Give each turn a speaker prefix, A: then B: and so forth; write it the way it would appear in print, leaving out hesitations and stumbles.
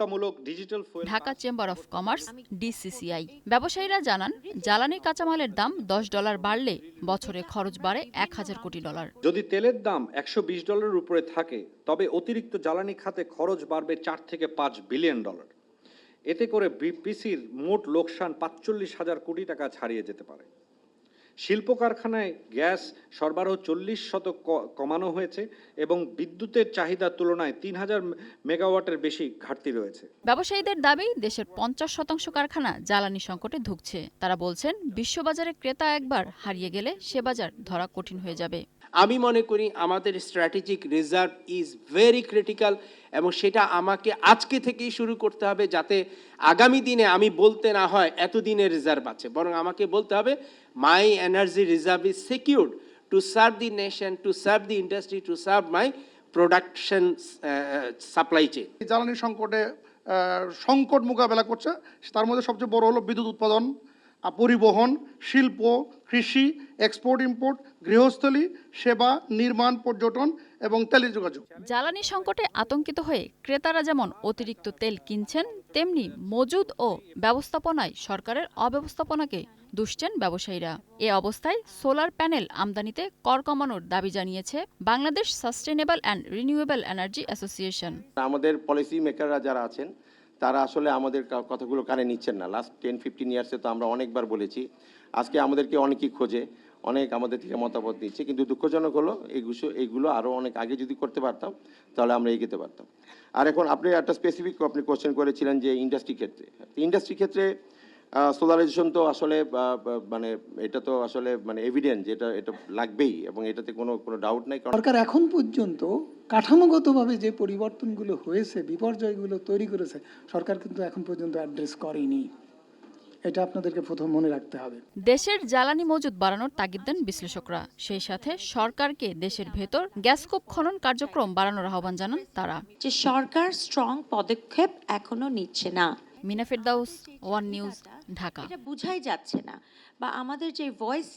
A: নিরাপত্তামূলক digital fuel
B: Dhaka chamber of commerce DCCI ব্যবসায়ীরা জানান জ্বালানি কাঁচামালের দাম $10 বাড়লে বছরে খরচ বাড়ে $1000 কোটি।
A: যদি তেলের দাম $120 উপরে থাকে তবে অতিরিক্ত জ্বালানি খাতে খরচ বাড়বে $4 থেকে5 বিলিয়ন। এতে করে বিপিসির মোট লোকসান ৪৫,০০০ কোটি টাকা ছাড়িয়ে যেতে পারে। শিল্প কারখানায় গ্যাস সরবরাহ 40% কমানো হয়েছে এবং বিদ্যুতের চাহিদার তুলনায় ৩,০০০ মেগাওয়াটের বেশি ঘাটতি রয়েছে।
B: ব্যবসায়ীদের দাবি দেশের 50% কারখানা জ্বালানি সংকটে ধুঁকছে। তারা বলছেন বিশ্ববাজারে ক্রেতা একবার হারিয়ে গেলে সে বাজার ধরা কঠিন হয়ে যাবে।
C: আমি মনে করি আমাদের strategic reserve is very critical এবং সেটা আমাকে আজকে থেকেই শুরু করতে হবে, যাতে আগামী দিনে আমি বলতে না হয় এতদিনের রিজার্ভ আছে, বরং আমাকে বলতে হবে my energy reserve is secured to serve the nation, to serve the industry, to serve my production supply chain.
D: জ্বালানি সংকট মোকাবেলা করছে, তার মধ্যে সবচেয়ে বড় হলো বিদ্যুৎ উৎপাদন, পরিবহন, শিল্প, কৃষি, এক্সপোর্ট ইম্পোর্ট, গৃহস্থলী, সেবা, নির্মাণ, পর্যটন এবং টেলিযোগাযোগ।
B: জ্বালানি সংকটে আতঙ্কিত হয়ে ক্রেতারা যেমন অতিরিক্ত তেল কিনছেন, তেমনি মজুদ ও ব্যবস্থাপনায় সরকারের অব্যবস্থাপনাকে দুষছেন ব্যবসায়ীরা। এ অবস্থায় সোলার প্যানেল আমদানিতে কর কমানোর দাবি জানিয়েছে Bangladesh sustainable and renewable energy association.
E: আমাদের পলিসি মেকাররা যারা আছেন তারা আসলে আমাদের কথাগুলো কানে নিচ্ছেন না। লাস্ট 10-15 ইয়ার্সে তো আমরা অনেকবার বলেছি, আজকে আমাদেরকে অনেকেই খোঁজে, অনেক আমাদের থেকে মতামত নিচ্ছে, কিন্তু দুঃখজনক হলো এইগুলো আরও অনেক আগে যদি করতে পারতাম তাহলে আমরা এগোতে পারতাম। আর এখন আপনি একটা স্পেসিফিক আপনি কোশ্চেন করেছিলেন যে ইন্ডাস্ট্রি ক্ষেত্রে সোলারাইজেশন তো আসলে মানে এটা তো আসলে মানে এভিডেন্ট যে এটা লাগবেই এবং এটাতে কোনো ডাউট নাই।
F: সরকার এখন পর্যন্ত কাঠামোগতভাবে যে পরিবর্তনগুলো হয়েছে, বিপর্যয়গুলো তৈরি করেছে, সরকার কিন্তু এখন পর্যন্ত অ্যাড্রেস করেনি। এটা আপনাদেরকে প্রথম মনে রাখতে হবে।
B: দেশের জ্বালানি মজুদ বাড়ানোর তাগিদ দেন বিশ্লেষকরা। সেই সাথে সরকারকে দেশের ভেতর গ্যাসকূপ খনন কার্যক্রম বাড়ানোর আহ্বান জানান তারা।
G: যে সরকার স্ট্রং পদক্ষেপ এখনো নিচ্ছে না।
B: মিনা ফেরদাউস, ওয়ান নিউজ, ঢাকা।
G: এটা বুঝাই যাচ্ছে না, বা আমাদের যে ভয়েস